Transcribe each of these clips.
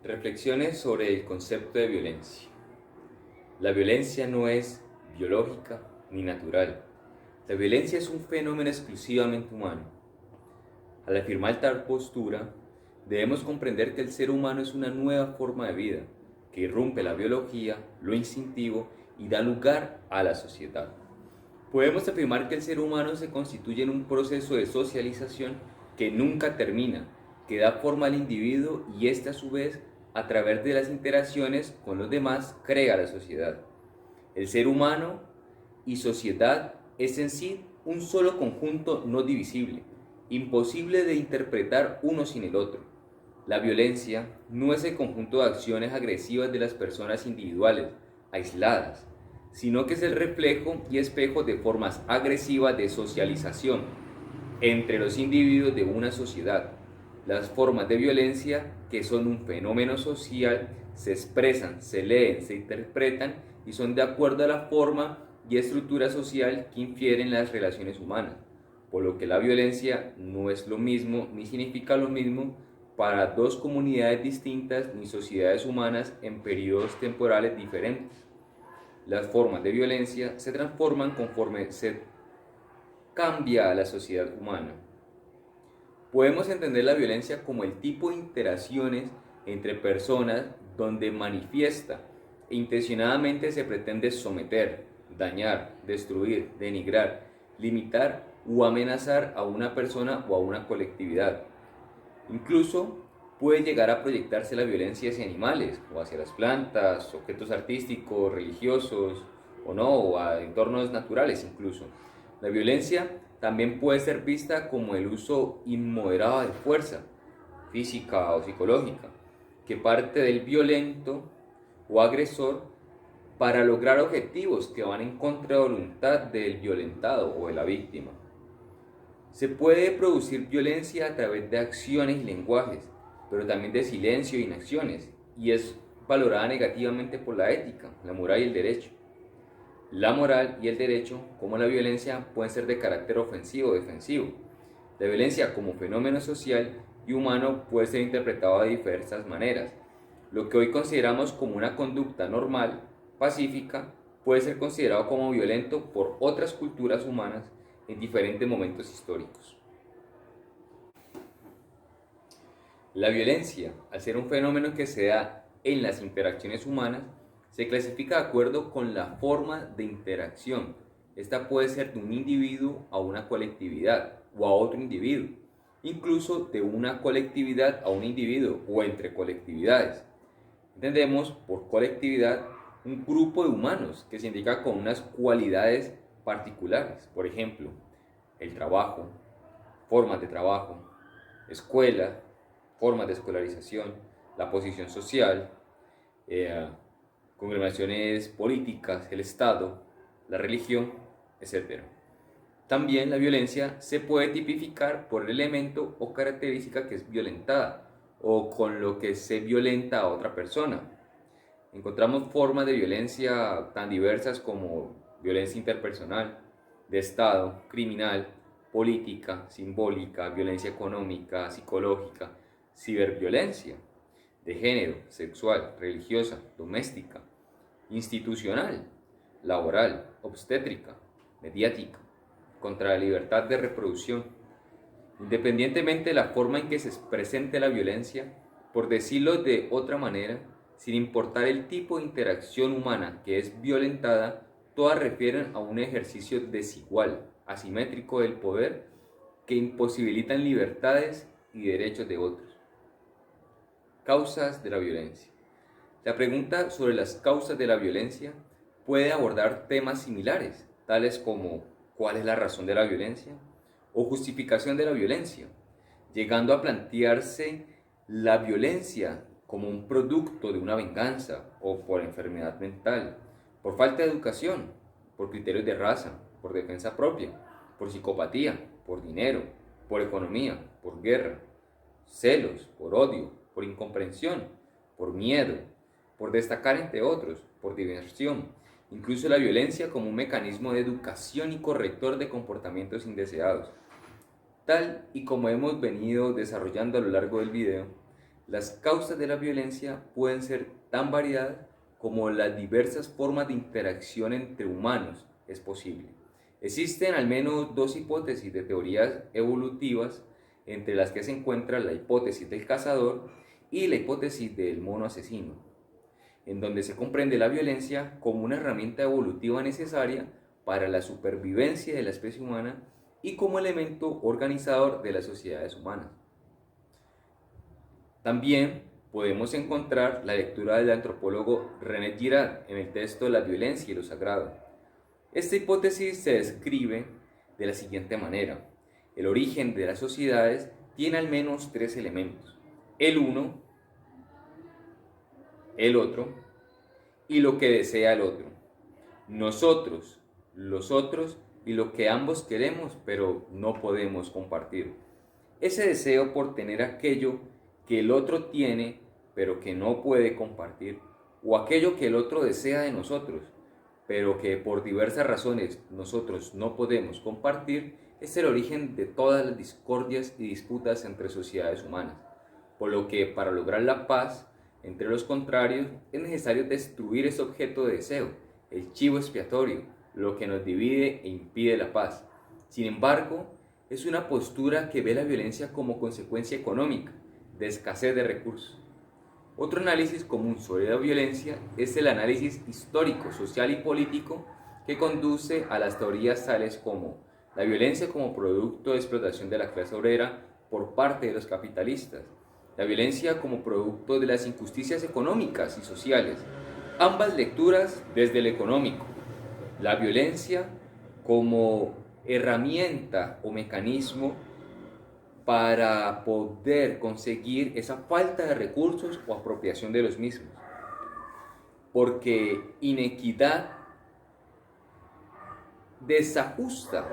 Reflexiones sobre el concepto de violencia. La violencia no es biológica ni natural. La violencia es un fenómeno exclusivamente humano. Al afirmar tal postura, debemos comprender que el ser humano es una nueva forma de vida, que irrumpe la biología, lo instintivo y da lugar a la sociedad. Podemos afirmar que el ser humano se constituye en un proceso de socialización que nunca termina, que da forma al individuo y éste a su vez, a través de las interacciones con los demás, crea la sociedad. El ser humano y sociedad es en sí un solo conjunto no divisible, imposible de interpretar uno sin el otro. La violencia no es el conjunto de acciones agresivas de las personas individuales, aisladas, sino que es el reflejo y espejo de formas agresivas de socialización entre los individuos de una sociedad. Las formas de violencia, que son un fenómeno social, se expresan, se leen, se interpretan y son de acuerdo a la forma y estructura social que infieren las relaciones humanas, por lo que la violencia no es lo mismo ni significa lo mismo para dos comunidades distintas ni sociedades humanas en periodos temporales diferentes. Las formas de violencia se transforman conforme se cambia a la sociedad humana. Podemos entender la violencia como el tipo de interacciones entre personas donde manifiesta e intencionadamente se pretende someter, dañar, destruir, denigrar, limitar o amenazar a una persona o a una colectividad. Incluso puede llegar a proyectarse la violencia hacia animales o hacia las plantas, objetos artísticos, religiosos o no, o a entornos naturales incluso. La violencia también puede ser vista como el uso inmoderado de fuerza, física o psicológica, que parte del violento o agresor para lograr objetivos que van en contra de la voluntad del violentado o de la víctima. Se puede producir violencia a través de acciones y lenguajes, pero también de silencio e inacciones, y es valorada negativamente por la ética, la moral y el derecho. La moral y el derecho, como la violencia, pueden ser de carácter ofensivo o defensivo. La violencia como fenómeno social y humano puede ser interpretado de diversas maneras. Lo que hoy consideramos como una conducta normal, pacífica, puede ser considerado como violento por otras culturas humanas en diferentes momentos históricos. La violencia, al ser un fenómeno que se da en las interacciones humanas, se clasifica de acuerdo con la forma de interacción. Esta puede ser de un individuo a una colectividad o a otro individuo, incluso de una colectividad a un individuo o entre colectividades. Entendemos por colectividad un grupo de humanos que se indica con unas cualidades particulares, por ejemplo, el trabajo, formas de trabajo, escuela, formas de escolarización, la posición social, congregaciones políticas, el Estado, la religión, etc. También la violencia se puede tipificar por el elemento o característica que es violentada o con lo que se violenta a otra persona. Encontramos formas de violencia tan diversas como violencia interpersonal, de Estado, criminal, política, simbólica, violencia económica, psicológica, ciberviolencia, de género, sexual, religiosa, doméstica, institucional, laboral, obstétrica, mediática, contra la libertad de reproducción. Independientemente de la forma en que se presente la violencia, por decirlo de otra manera, sin importar el tipo de interacción humana que es violentada, todas refieren a un ejercicio desigual, asimétrico del poder que imposibilitan libertades y derechos de otros. Causas de la violencia. La pregunta sobre las causas de la violencia puede abordar temas similares, tales como ¿cuál es la razón de la violencia? O justificación de la violencia, llegando a plantearse la violencia como un producto de una venganza o por enfermedad mental, por falta de educación, por criterios de raza, por defensa propia, por psicopatía, por dinero, por economía, por guerra, celos, por odio, por incomprensión, por miedo, por destacar entre otros, por diversión, incluso la violencia como un mecanismo de educación y corrector de comportamientos indeseados. Tal y como hemos venido desarrollando a lo largo del video, Las causas de la violencia pueden ser tan variadas como las diversas formas de interacción entre humanos es posible. Existen al menos dos hipótesis de teorías evolutivas, entre las que se encuentra la hipótesis del cazador y la hipótesis del mono asesino, en donde se comprende la violencia como una herramienta evolutiva necesaria para la supervivencia de la especie humana y como elemento organizador de las sociedades humanas. También podemos encontrar la lectura del antropólogo René Girard en el texto La violencia y lo sagrado. Esta hipótesis se describe de la siguiente manera: el origen de las sociedades tiene al menos tres elementos: el uno, el otro y lo que desea el otro. Nosotros, los otros y lo que ambos queremos pero no podemos compartir. Ese deseo por tener aquello que el otro tiene pero que no puede compartir, o aquello que el otro desea de nosotros pero que por diversas razones nosotros no podemos compartir, es el origen de todas las discordias y disputas entre sociedades humanas. Por lo que para lograr la paz entre los contrarios es necesario destruir ese objeto de deseo, el chivo expiatorio, lo que nos divide e impide la paz. Sin embargo, es una postura que ve la violencia como consecuencia económica de escasez de recursos. Otro análisis común sobre la violencia es el análisis histórico, social y político que conduce a las teorías tales como la violencia como producto de explotación de la clase obrera por parte de los capitalistas, la violencia como producto de las injusticias económicas y sociales, ambas lecturas desde el económico, la violencia como herramienta o mecanismo para poder conseguir esa falta de recursos o apropiación de los mismos. Porque inequidad desajusta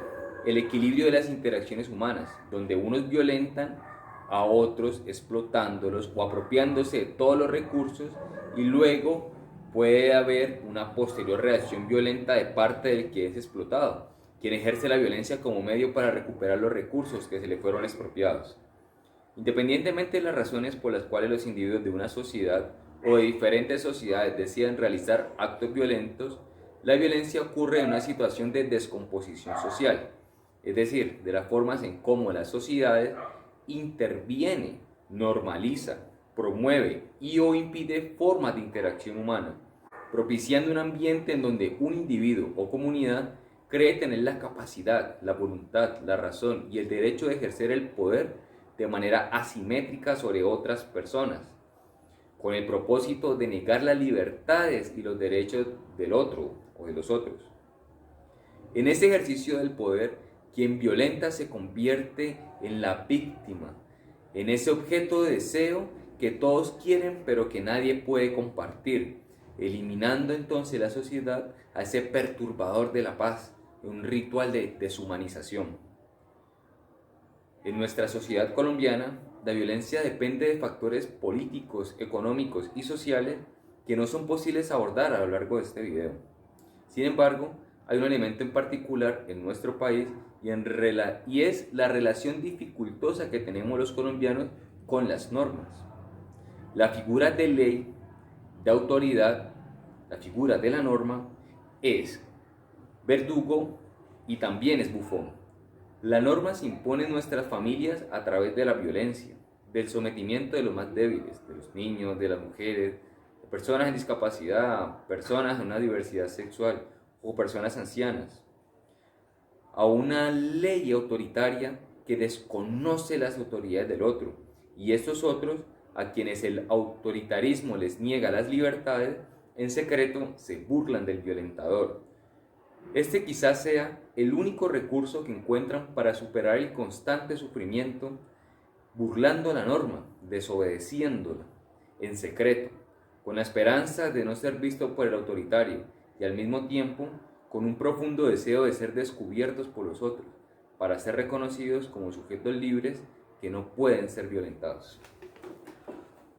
el equilibrio de las interacciones humanas, donde unos violentan a otros explotándolos o apropiándose de todos los recursos, y luego puede haber una posterior reacción violenta de parte del que es explotado, quien ejerce la violencia como medio para recuperar los recursos que se le fueron expropiados. Independientemente de las razones por las cuales los individuos de una sociedad o de diferentes sociedades decidan realizar actos violentos, la violencia ocurre en una situación de descomposición social, es decir, de las formas en cómo las sociedades interviene, normaliza, promueve y o impide formas de interacción humana, propiciando un ambiente en donde un individuo o comunidad cree tener la capacidad, la voluntad, la razón y el derecho de ejercer el poder de manera asimétrica sobre otras personas, con el propósito de negar las libertades y los derechos del otro o de los otros. En ese ejercicio del poder, quien violenta se convierte en la víctima, en ese objeto de deseo que todos quieren pero que nadie puede compartir, eliminando entonces la sociedad a ese perturbador de la paz, un ritual de deshumanización. En nuestra sociedad colombiana, la violencia depende de factores políticos, económicos y sociales que no son posibles abordar a lo largo de este video. Sin embargo, hay un elemento en particular en nuestro país y es la relación dificultosa que tenemos los colombianos con las normas. La figura de ley, de autoridad, la figura de la norma es verdugo y también es bufón. La norma se impone en nuestras familias a través de la violencia, del sometimiento de los más débiles, de los niños, de las mujeres, de personas en discapacidad, personas de una diversidad sexual o personas ancianas, a una ley autoritaria que desconoce las autoridades del otro, y estos otros, a quienes el autoritarismo les niega las libertades, en secreto se burlan del violentador. Este quizás sea el único recurso que encuentran para superar el constante sufrimiento, burlando la norma, desobedeciéndola, en secreto, con la esperanza de no ser visto por el autoritario y al mismo tiempo con un profundo deseo de ser descubiertos por los otros, para ser reconocidos como sujetos libres que no pueden ser violentados.